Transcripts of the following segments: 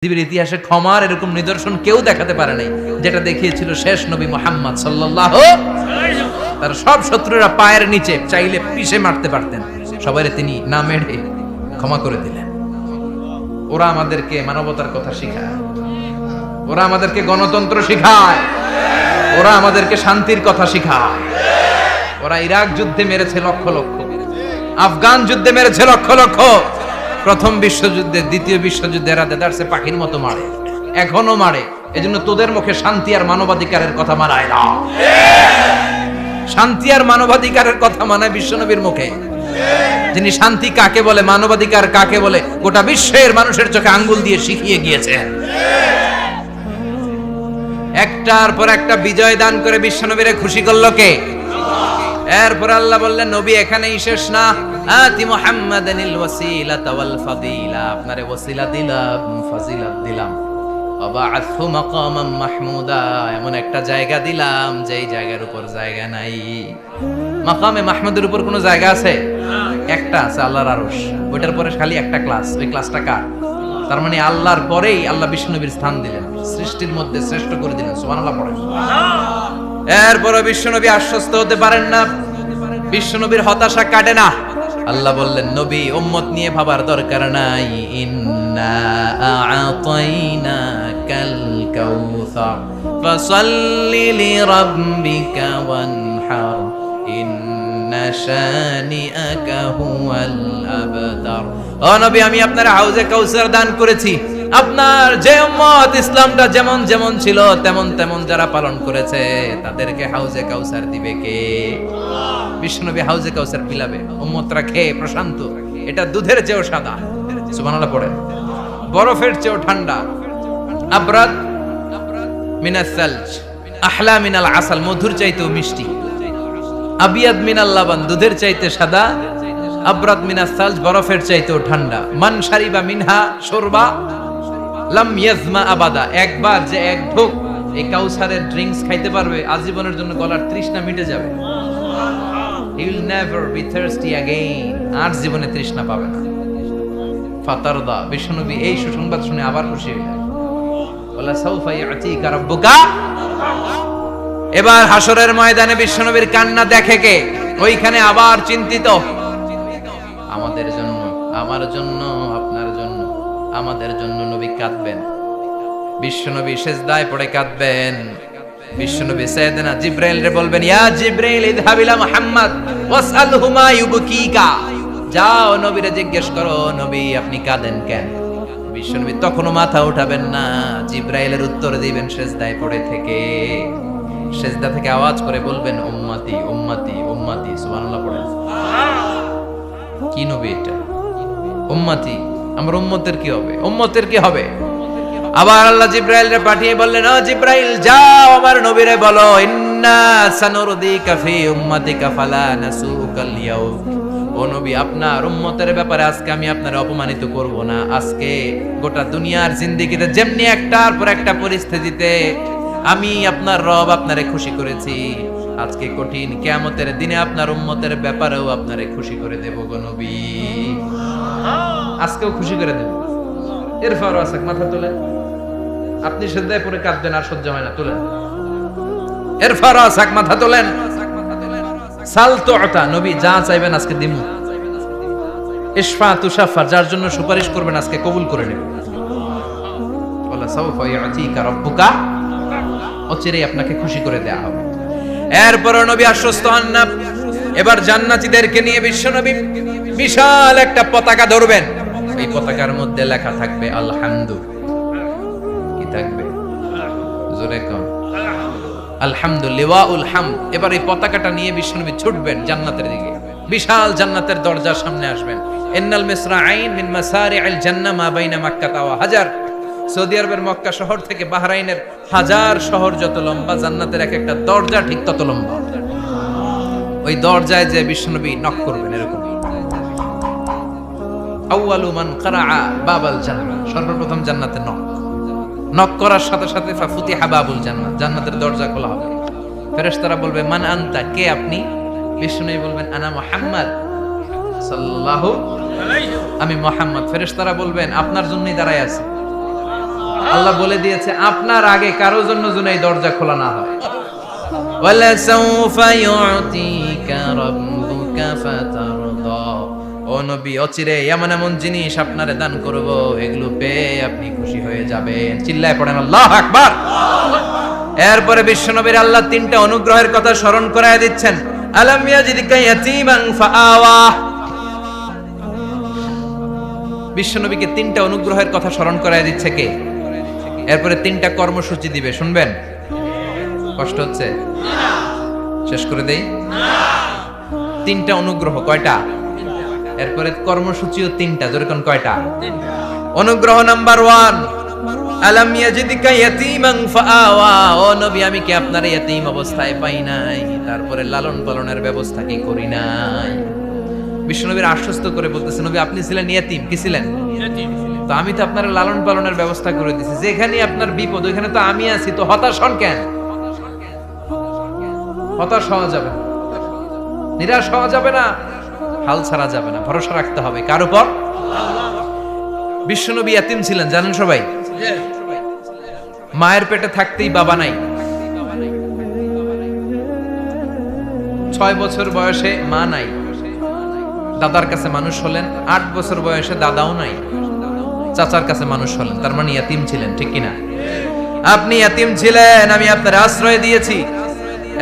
পৃথিবীর ইতিহাসে ক্ষমার এরকম নিদর্শন কেউ দেখাতে পারে নাই যেটা দেখিয়েছিল শেষ নবী মুহাম্মদ সাল্লাল্লাহু আলাইহি ওয়াসাল্লাম। তার সব শত্রুরা পায়ের নিচে চাইলে পিষে মারতে পারতেন, সবাইরে তিনি না মেরে ক্ষমা করে দিলেন। ওরা আমাদেরকে মানবতার কথা শেখায়, ওরা আমাদেরকে গণতন্ত্র শেখায়, ওরা আমাদেরকে শান্তির কথা শেখায়। ওরা ইরাক যুদ্ধে মেরেছে লক্ষ লক্ষ, আফগান যুদ্ধে মেরেছে লক্ষ লক্ষ, প্রথম বিশ্বযুদ্ধে দ্বিতীয় বিশ্বযুদ্ধে এরা দেদারসে পাখির মতো মারে, এখনো মারে। এজন্য তোদের মুখে শান্তি আর মানবাধিকারের কথা মানায় না। শান্তি আর মানবাধিকারের কথা মানায় বিশ্বনবীর মুখে, যিনি শান্তি কাকে বলে, মানবাধিকার কাকে বলে গোটা বিশ্বের মানুষের চোখে আঙ্গুল দিয়ে শিখিয়ে গিয়েছেন। একটার পর একটা বিজয় দান করে বিশ্বনবীরে খুশি করলো কে? এরপর আল্লাহ বললেন, নবী এখানেই শেষ না, আতি মুহাম্মাদানিল ওয়াসিলাতা ওয়াল ফাদিলা, আপনারে ওয়াসিলা দিলাম, ফাজিলাত দিলাম, ওয়াবা'আথহু মাকামান মাহমুদা, এমন একটা জায়গা দিলাম যেই জায়গার উপর জায়গা নাই। মাকামে মাহমুদের উপর কোনো জায়গা আছে? একটা আছে, আল্লাহর আরশ। ওইটার পরে খালি একটা ক্লাস, ওই ক্লাসটা কার? তার মানে আল্লাহর পরেই আল্লাহ বিশ্বনবীর স্থান দিলেন, সৃষ্টির মধ্যে শ্রেষ্ঠ করে দিলেন। সুবহানাল্লাহ পড়েন। এরপরে বিশ্বনবী আশ্বস্ত হতে পারেন না, বিশ্বনবীর হতাশা কাটে না। আল্লাহ বললেন, নবী উম্মত নিয়ে ভাবার দরকার নাই, ইন্না আ'তাইনাকাল কাউসার ফাসাল্লি লিরাব্বিকা ওয়ানহার ইন্না শানিআকা হুয়াল আবতার। ও নবী, আমি আপনার হাউজে কাউসার দান করেছি। আপনার যে উম্মত ইসলামটা যেমন যেমন ছিল তেমন তেমন যারা পালন করেছে তাদেরকে হাউজে কাউসার দিবে কে? বিশ্বনবী হাউজে কাউসার পিলাবে, উম্মতরা খেয়ে প্রশান্ত। এটা দুধের চেয়েও সাদা, সুবহানাল্লাহ পড়ে, বরফের চেয়েও ঠান্ডা, আবরাদ মিনাস সালজ আহলা মিনাল আসাল, মধুর চাইতেও মিষ্টি, আবিয়াদ মিনাল লাবান, দুধের চাইতে সাদা, আবরাদ মিনাস সালজ, বরফের চাইতেও ঠান্ডা। মান শারিবা মিনহা শুরবা লাম ইয়াজমা আবাদা, একবার যে এক ঢোক এই কাউসারের ড্রিঙ্কস খাইতে পারবে আজীবনের জন্য গলার তৃষ্ণা মিটে যাবে। He will never be thirsty again, আর জীবনে তৃষ্ণা পাবে না। ফাতারদা, বিশ্বনবী এই সুসংবাদ শুনে আবার খুশি হলেন। ওয়ালা সাউফা ইয়াতিকা রাব্বুকা। এবার হাসরের ময়দানে বিশ্বনবীর কান্না দেখে কে? ওইখানে আবার চিন্তিত, আমাদের জন্য, আমার জন্য, আপনার জন্য, আমাদের জন্য নবী কাঁদবেন। বিশ্বনবী সিজদায় পড়ে কাঁদবেন। বিশ্বনবী সাইয়েদনা জিবরাইল রে বলবেন, ইয়া জিবরাইল ইযহাব ইলা মুহাম্মদ ওয়াসআলহু মা ইউবকিকা, যাও নবীরে জিজ্ঞেস করো, নবী আপনি কাঁদেন কেন? বিশ্বনবী তখনও মাথা উঠাবেন না, জিবরাইলের উত্তর দিবেন সিজদায় পড়ে থেকে। সিজদা থেকে আওয়াজ করে বলবেন, উম্মতি উম্মতি উম্মতি। সুবহানাল্লাহ পড়েন। কি নবী এটা? উম্মতি, আমার উম্মতের কি হবে? উম্মতের কি হবে? আবার আল্লাহ জিবরাইলরে পাঠিয়ে বললেন, ও জিবরাইল যাও আমার নবীরে বলো, ইন্না সানুরদিকা ফি উম্মাতিকা ফালা নাসুকাল ইয়াউম। ও নবী, আপনার উম্মতের ব্যাপারে আজকে আমি আপনারে অপমানিত করব না। আজকে গোটা দুনিয়ার জিন্দেগিতে যেমনি একটার পর একটা পরিস্থিতিতে আমি আপনার রব আপনারে খুশি করেছি, আজকে কঠিন কিয়ামতের দিনে আপনার উম্মতের ব্যাপারেও আপনারে খুশি করে দেব গো নবী। আজকেও খুশি করে দেব। এরপর আসাক মাথা তোলেন, আপনি সিজদায় পড়ে কাঁদবেন আর সহ্য হয় না, তোলেন। এরপর আসাক মাথা তোলেন। সাল তুতা, নবী যা চাইবেন আজকে দিমু। ইশফা তুশাফার, যার জন্য সুপারিশ করবেন আজকে কবুল করে নেব। ওয়ালা সাউফা ইয়াতিকা রাব্বুকা, অচিরেই আপনাকে খুশি করে দেয়া হবে। এরপর নবী আশ্বস্ত হন না। এবার জান্নাতীদেরকে নিয়ে বিশ্বনবী বিশাল একটা পতাকা ধরবেন। এই পতাকার মধ্যে লেখা থাকবে আলহামদু। কি থাকবে? জোরে কোন? আলহামদুলিল্লাহ ওয়াল হামদ। এবার এই পতাকাটা নিয়ে বিশ্বনবী ছুটবেন জান্নাতের দিকে, বিশাল জান্নাতের দরজার সামনে আসবেন। ইন্নাল মিসরাঈন মিন মাসারি'আল জান্নাহ মা বাইনা মাক্কাহ ওয়া হাজার। সৌদি আরবের মক্কা শহর থেকে বাহরাইনের হাজার শহর যত লম্বা, জান্নাতের এক একটা দরজা ঠিক তত লম্বা। ওই দরজায় যে বিশ্বনবী নক করবেন, এরকম আউয়ালু মান ক্বারাআ বাবাল জান্নাহ, সর্বপ্রথম জান্নাতে নক করার সাথে সাথে ফাফুতিহা বাবুল জান্নাহ, জান্নাতের দরজা খোলা হবে। ফেরেশতারা বলবে, মান আনতা, কে আপনি? বিশ্বনবী বলবেন, আনা মুহাম্মদ সাল্লাল্লাহু আলাইহি, আমি মুহাম্মদ। ফেরেশতারা বলবেন, আপনার জন্যই দাঁড়ায় আছি। আল্লাহ বলে দিয়েছে আপনার আগে কারোর জন্য যেন এই দরজা খোলা না হয়। ওয়ালা সাউফা ইউতিকা রাব্বুকা ফাতারদা, ও নবী অচিরে এমন এমন জিনিস আপনারে দান করব, এগুলো পেয়ে আপনি খুশি হয়ে যাবেন। চিল্লায় পড়েন আল্লাহু আকবার। এরপরে বিশ্বনবীর আল্লাহ তিনটা অনুগ্রহের কথা স্মরণ করায় দিচ্ছেন। আলাম ইয়াজিদকা ইয়াতীমান ফাআওয়া, বিশ্বনবীকে তিনটা অনুগ্রহের কথা স্মরণ করায় দিচ্ছে কে? এরপরে তিনটা কর্মসূচি দিবে, শুনবেন? কষ্ট হচ্ছে? শেষ করে দেই। তিনটা অনুগ্রহ, কয়টা? এরপরে কর্মসূচিও তিনটা, যেরকম কয়টা? অনুগ্রহ নাম্বার 1, আলাম ইয়াজিদকা ইয়াতীমান ফাআওয়া, ও নবী আমি কি আপনার ইয়াতীম অবস্থায় পাই নাই, তারপরে লালন পালনের ব্যবস্থা কি করি নাই? বিশ্বনবীর আশ্বস্ত করে বলতেছে, নবী আপনি ছিলেন ইয়াতীম, কি ছিলেন? ইয়াতীম। তো আমি তো আপনার লালন পালনের ব্যবস্থা করে দিয়েছি, যেখানে আপনার বিপদ ওইখানে তো আমি আছি, তো হতাশ হন কেন? হতাশ হওয়া যাবে না, নিরাশ হওয়া যাবে না, হাল ছাড়া যাবে না, ভরসা রাখতে হবে কার উপর? বিশ্বনবী ইয়াতীম ছিলেন, জানেন সবাই? মায়ের পেটে থাকতেই বাবা নাই, 6 বছর বয়সে মা নাই, দাদার কাছে মানুষ হলেন, 8 বছর বয়সে দাদাও নাই, চাচার কাছে মানুষ হলেন, তার মানে ইয়াতীম ছিলেন, ঠিক কিনা? আপনি ইয়াতীম ছিলেন, আমি আপনার আশ্রয় দিয়েছি।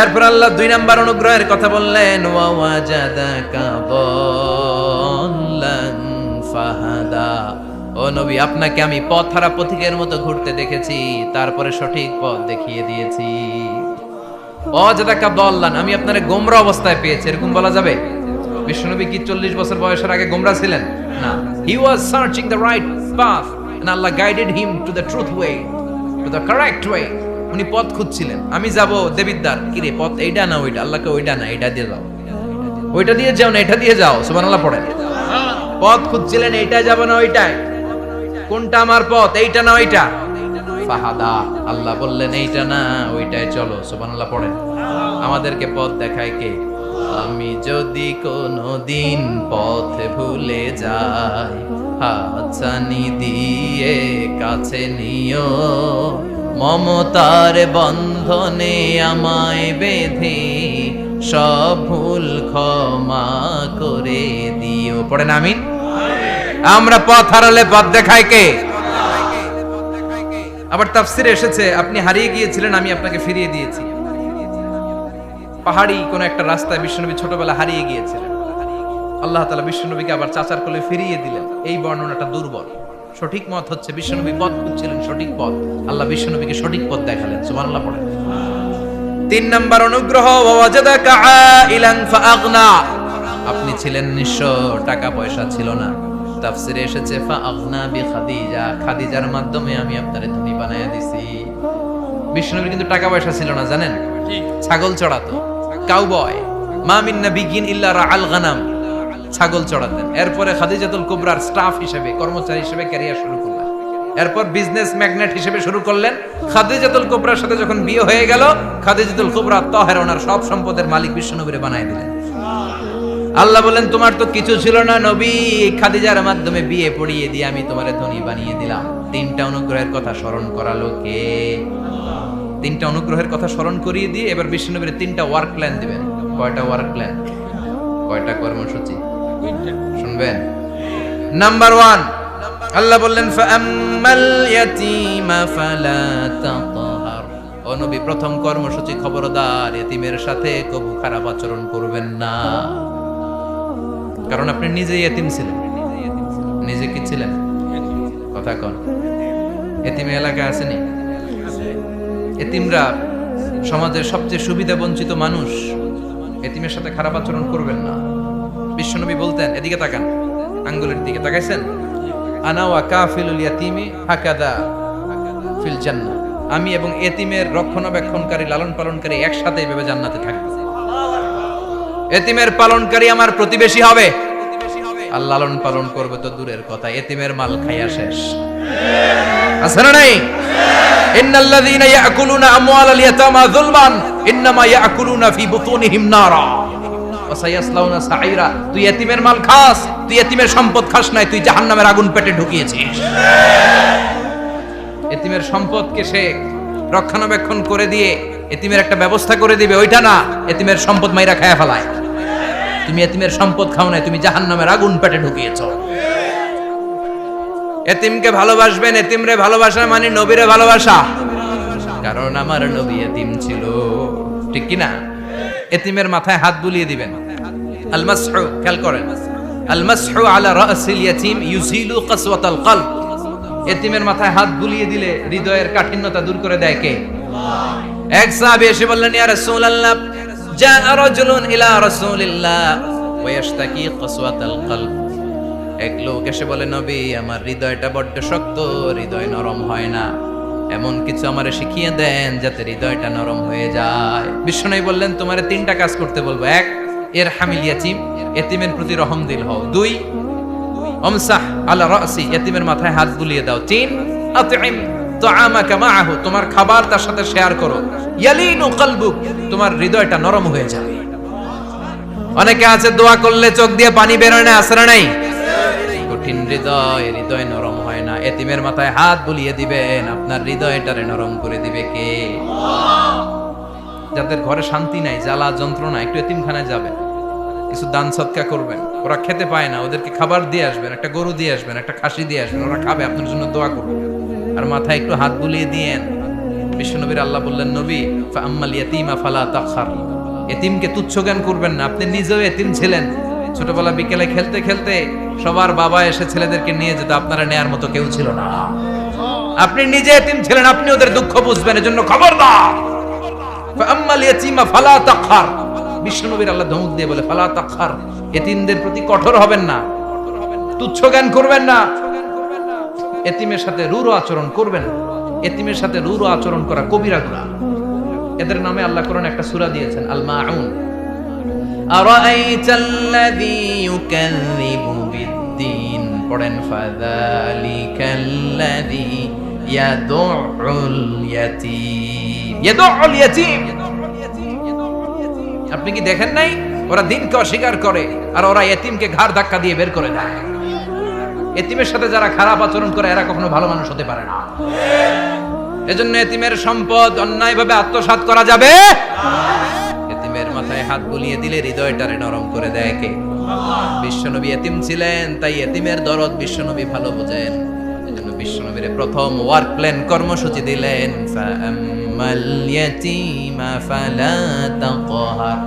এরপর আল্লাহ 2 নাম্বার অনুগ্রহের কথা বললেন, ওয়া ওয়াজাদাকা দাল্লান ফাহাদা, ও নবী আপনাকে আমি পথহারা পথিকের মতো ঘুরতে দেখেছি, তারপরে সঠিক পথ দেখিয়ে দিয়েছি। ওয়াজাদাকা দাল্লান, আমি আপনারে গোমরা অবস্থায় পেয়েছি, এরকম বলা যাবে? বিশ্বনবী কি 40 বছর বয়সের আগে গোমরা ছিলেন? না, he was searching the right path and Allah guided him to the truth way, to the correct way. উনি পথ খুঁজছিলেন, আমি যাব দেবিদ্দার, কি রে পথ এইটা না ওইটা? আল্লাহকে ওইটা না এটা দিয়ে যাও, ওইটা দিয়ে যাও না এটা দিয়ে যাও, সুবহানাল্লাহ পড়েন। পথ খুঁজছিলেন, এইটা যাব না ওইটাই, কোনটা আমার পথ, এইটা না ওইটা? ফাহাদা, আল্লাহ বললেন এইটা না ওইটাই চলো, সুবহানাল্লাহ পড়েন। আমাদেরকে পথ দেখায় কে? আমি যদি কোনদিন পথ ভুলে যাই, হাতছানি দিয়ে কাছে নিও, মমতার বন্ধনে আমায় বেঁধে সব ভুল ক্ষমা করে দিও। পড়েন আমিন। আমরা পথ হারালে পথ দেখায় কে? আবার তাফসিরে এসেছে, আপনি হারিয়ে গিয়েছিলেন, আমি আপনাকে ফিরিয়ে দিয়েছি। পাহাড়ি কোন একটা রাস্তায় বিশ্বনবী ছোটবেলা হারিয়ে গিয়েছিলেন, আল্লাহ তাআলা বিশ্বনবীকে আবার চাচার কোলে ফিরিয়ে দিলেন। এই বর্ণনাটা দুর্বল, সঠিক মত হচ্ছে বিশ্বনবী পথ খুঁজছিলেন, সঠিক পথ, আল্লাহ বিশ্বনবীকে সঠিক পথ দেখালেন, সুবহানাল্লাহ পড়েন। 3 নাম্বার অনুগ্রহ, ওয়াজাদাকা আইলান ফাআগনা, আপনি ছিলেন নিঃস্ব, টাকা পয়সা ছিল না, তাফসিরে এসেছে ফাআগনা বিখাদিজা, খাদিজার মাধ্যমে আমি আপনারে ধনী বানায়া দিছি। বিশ্বনবীর কিন্তু টাকা পয়সা ছিল না, জানেন? ছাগল চড়াতো, কাউবয়, মা মিন নাবিয়্যিন ইল্লা রাআল গানাম, ছাগল চড়াতেন। এরপরে খাদিজাতুল কুবরার স্টাফ হিসেবে, কর্মচারী হিসেবে ক্যারিয়ার শুরু করলেন। এরপর বিজনেস ম্যাগনেট হিসেবে শুরু করলেন। খাদিজাতুল কুবরার সাথে যখন বিয়ে হয়ে গেল, খাদিজাতুল কুবরা তাহেরা ওনার সব সম্পদের মালিক বিশ্বনবীরে বানায় দিলেন। আল্লাহ বলেন তোমার তো কিছু ছিল না নবী, খাদিজার মাধ্যমে বিয়ে পড়িয়ে দিয়ে আমি তোমারে ধনী বানিয়ে দিলাম। 3টা অনুগ্রহের কথা স্মরণ করালো কে? 3টা অনুগ্রহের কথা স্মরণ করিয়ে দিয়ে এবার বিশ্বনবীর 3টা ওয়ার্ক প্ল্যান দিবেন। কয়টা ওয়ার্ক প্ল্যান? কয়টা কর্মসূচি? শুনবেন। নাম্বার 1, আল্লাহ বললেন ফাআম্মাল ইয়াতীমা ফালা তাকহার, ও নবী প্রথম কর্মসূচি খবরদার, এতিমের সাথে কবু খারাপ আচরণ করবেন না, কারণ আপনি নিজে এতিম ছিলেন। নিজে কি ছিলেন? কথা কন। এতিমে এলাকা আসেনি? এতিমরা সমাজের সবচেয়ে সুবিধা বঞ্চিত মানুষ, এতিমের সাথে খারাপ আচরণ করবেন না। বিশ্বনবী বলতেন, এদিকে তাকান, আঙ্গুলের দিকে তাকাইছেন, আনা ওয়া কাফিলুল ইয়াতীমি হাকাদা ফিল জান্নাহ, আমি এবং এতিমের রক্ষণাবেক্ষণকারী লালন পালনকারী একসাথে এভাবে জান্নাতে থাকব। এতিমের পালনকারী আমার প্রতিবেশী হবে, আর লালন পালন করবে তো দূরের কথা, এতিমের মাল খাইয়া শেষ। আছে না নাই? ইন্নাল্লাযীনা ইয়াকুলুনা আমওয়ালাল ইয়াতামা যুলমান ইন্নামা ইয়াকুলুনা ফি বুতুনিহিম নারা ওয়া সায়াসলাউনা সাঈরা। তুই এতিমের মাল খাস, তুই এতিমের সম্পদ খাস নাই, তুই জাহান্নামের আগুন পেটে ঢুকিয়েছিস। এতিমের সম্পদকে সে রক্ষণাবেক্ষণ করে দিয়ে এতিমের একটা ব্যবস্থা করে দিবে, ওইটা না। এতিমের সম্পদ মাইরা খায়া ফেলায়। তুমি এতিমের সম্পদ খাও না, তুমি জাহান্নামের আগুন পেটে ঢুকিয়েছো। এতিমকে ভালোবাসবেন, এতিমরে ভালোবাসা মানে নবীরে ভালোবাসা। কারণ আমার নবী এতিম ছিল, ঠিক কি না? এতিমের মাথায় হাত বুলিয়ে দিবেন। আল মাসহু, খেয়াল করেন, আল মাসহু আলা রাসিল ইয়াতিম ইউজিলু কাসওয়াতাল কলব। এতিমের মাথায় হাত বুলিয়ে দিলে হৃদয়ের কাঠিন্যতা দূর করে দেয় কে? আল্লাহ। এক সাহাবী এসে বললেন, ইয়া রাসূলুল্লাহ, জাআ রাজুলুন ইলা রাসূলিল্লাহ ওয়া ইয়াশতাকি কাসওয়াতাল কলব। এক লোক এসে বলে, নবী, আমার হৃদয়টা বড্ড শক্ত, হৃদয় নরম হয় না, এমন কিছু আমারে শিখিয়ে দেন যাতে হৃদয়টা নরম হয়ে যায়। বিশ্বনবী বললেন, তোমারে তিনটা কাজ করতে বলবো। এক, ইরহামিল ইয়াতীম, এতিমের প্রতি রহম দিল হও। দুই, আমসাহ আলা রাসি, এতিমের মাথায় হাত বুলিয়ে দাও। তিন, আতইম তাআমাকা মাআহু, তোমার খাবার তার সাথে শেয়ার করো। ইয়ালিনু কলবুক, তোমার হৃদয়টা নরম হয়ে যাবে। অনেকে আছে দোয়া করলে চোখ দিয়ে পানি বের হয় না, আসরা নাই? কঠিন হৃদয়, হৃদয় নরম হয় না। এতিমের মাথায় হাত বুলিয়ে দিবেন, আপনার হৃদয়টারে নরম করে দিবে কে? আল্লাহ। যাদের ঘরে শান্তি নাই, জ্বালা যন্ত্রণা, একটু এতিমখানায় যাবেন, কিছু দান সদকা করবেন। ওরা খেতে পায় না, ওদেরকে খাবার দিয়ে আসবেন, একটা গরু দিয়ে আসবেন, একটা খাসি দিয়ে আসবেন, ওরা খাবে, আপনার জন্য দোয়া করবে। আর মাথায় একটু হাত বুলিয়ে দিয়েন। বিশ্বনবীর আল্লাহ বললেন, নবী, ফাআম্মাল ইয়াতীমা ফালা তাখর, এতিমকে তুচ্ছ জ্ঞান করবেন না। আপনি নিজেও এতিম ছিলেন। ছোটবেলা বিকেলে খেলতে খেলতে সবার বাবা এসে ছেলেদেরকে নিয়ে যেত, আপনারা নেয়ার মতো কেউ ছিল না। আপনি নিজে এতিম ছিলেন, আপনি ওদের দুঃখ বুঝবেন, এজন্য খবরদার। ফাআম্মাল ইয়াতীমা ফালা তাখর, বিশ্বনবীর আল্লাহ ধমক দিয়ে বলে, ফালা তাখর, এতিমদের প্রতি কঠোর হবেন না, তুচ্ছ জ্ঞান করবেন না, এতিমের সাথে রূঢ় আচরণ করবেন। এতিমের সাথে রূঢ় আচরণ করা কবিরা গুনাহ। এদের নামে আল্লাহ কোরআনে একটা সূরা দিয়েছেন, আল মাউন। আরাআইতাল্লাযী ইউকাযযিবু বিদ্দীন, পড়েন, ফাযালিকাল্লাযী ইয়াদুউল ইয়াতীম। ইয়াদুউল ইয়াতীম, আপনি কি দেখেন নাই? ওরা দিনকে অস্বীকার করে আর ওরা এতিমকে ঘাড় ধাক্কা দিয়ে বের করে দেয়। এতিমের সাথে যারা খারাপ আচরণ করে এরা কখনো ভালো মানুষ হতে পারে না। এজন্য এতিমের সম্পদ অন্যায়ভাবে আত্মসাৎ করা যাবে। এতিমের মাথায় হাত বুলিয়ে দিলে হৃদয়টারে নরম করে দেয় কে? বিশ্বনবী এতিম ছিলেন, তাই এতিমের দরদ বিশ্বনবী ভালো বোঝেন। এজন্য বিশ্বনবীর প্রথম ওয়ার্ক প্ল্যান, কর্মসূচি দিলেন, ফাআম্মাল ইয়াতীমা ফালা তাকহার,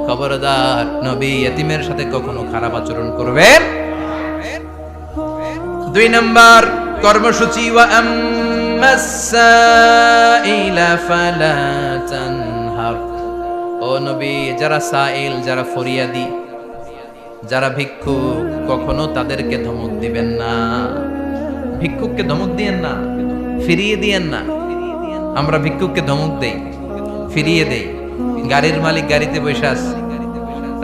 খবরদার নবী এতিমের সাথে কখনো খারাপ আচরণ করবেন। দুই নাম্বার কর্মসূচি, ওয়া আম্মাস সাইলা ফালা তানহার, ও নবী, যারা সাইল, যারা ফরিয়াদি, যারা ভিক্ষুক, কখনো তাদেরকে ধমক দিবেন না। ভিক্ষুককে ধমক দিয়েন না, ফিরিয়ে দিয়েন না। আমরা ভিক্ষুককে ধমক দেই, ফিরিয়ে দেই। গাড়ির মালিক গাড়িতে বসে আছে,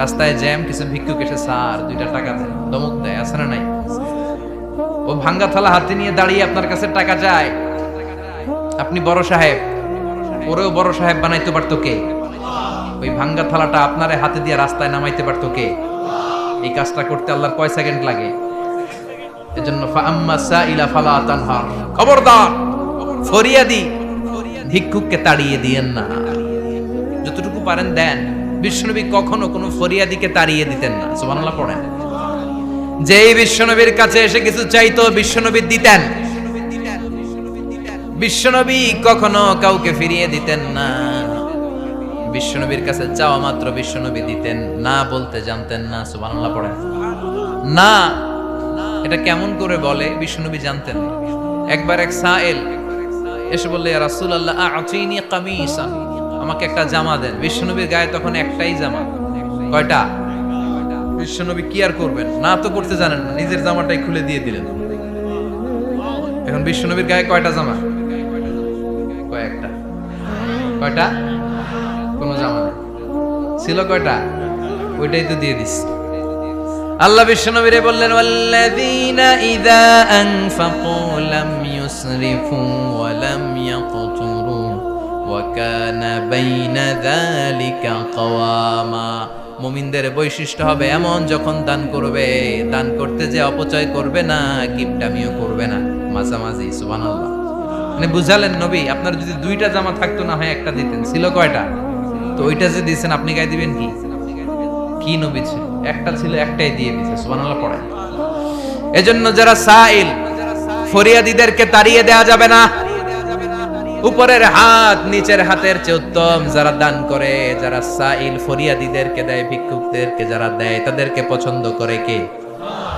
রাস্তায় জ্যাম, কিছু ভিক্ষুক এসে স্যার 2টা টাকা দেয়, ধমক দেয়, আছে না নাই? ও ভাঙ্গা থালা হাতে নিয়ে দাঁড়িয়ে আপনার কাছে টাকা চায়। আপনি বড় সাহেব, ওরেও বড় সাহেব বানাইতে পারতো কে? ওই ভাঙ্গা থালাটা আপনারে হাতে দিয়ে রাস্তায় নামাইতে পারতো কে? এই কাজটা করতে আল্লাহর কয় সেকেন্ড লাগে? এজন্য ফাআম্মা সাইলা ফালা তানহার, খবরদার ফরিয়াদি ভিক্ষুককে তাড়িয়ে দিয়েন না। যতটুকু পারেন দেন। বিশ্বনবী কখনো কোনো ফরিয়াদিকে তাড়িয়ে দিতেন না। সুবহানাল্লাহ পড়েন। যেই বিশ্বনবীর কাছে এসে কিছু চাইতো, বিশ্বনবী দিতেন। বিশ্বনবী কখনো কাউকে ফিরিয়ে দিতেন না। বিশ্বনবীর কাছে চাওয়া মাত্র বিশ্বনবী দিতেন, না বলতে জানতেন না। সুবহানাল্লাহ পড়েন। না, এটা কেমন করে বলে বিশ্বনবী জানতেন না। একবার এক সাইল এসে বললে, ইয়া রাসূলুল্লাহ আ'তিনি কামিসান, আমাকে একটা জামা দেন। বিশ্বনবীর গায়ে তখন একটাই জামা। কয়টা? বিশ্বনবী কি আর করবেন, না তো করতে জানেন না, নিজের জামাটাই খুলে দিয়ে দিলেন। এখন বিশ্বনবীর গায়ে কয়টা জামা? কয়েকটা। কয়টা? কোন জামা নেই। ছিল কয়টা? ওইটাই তো দিয়ে দিস। আল্লাহ বিশ্বনবীরে বললেন, ওয়াল্লাযীনা ইযা আনফাকু লাম ইউসরিফু ওয়া লাম ইয়াকতুরু ওয়া কানা বাইনা যালিকা কাওয়ামা। মুমিনদের বৈশিষ্ট্য হবে এমন, যখন দান করবে, দান করতে যে অপচয় করবে না, কিপটামিও করবে না, মাঝামাঝি। সুবহানাল্লাহ। মানে বুঝালেন নবী, আপনার যদি দুইটা জামা থাকতো না হয় একটা দিতেন, ছিল কয়টা? তো ওইটা যে দিয়েছেন আপনি গায়ে দিবেন কি? কি নবী ছিল? একটা ছিল, একটাই দিয়ে দিয়েছে। সুবহানাল্লাহ পড়েন। এজন্য যারা সাইল, ফরিয়াদীদেরকে তাড়িয়ে দেয়া যাবে না। উপরের হাত নিচের হাতের চেয়ে উত্তম যারা দান করে, যারা সাইল ফরিয়াদীদেরকে দেয়, ভিক্ষুকদেরকে যারা দেয়, তাদেরকে পছন্দ করে কে?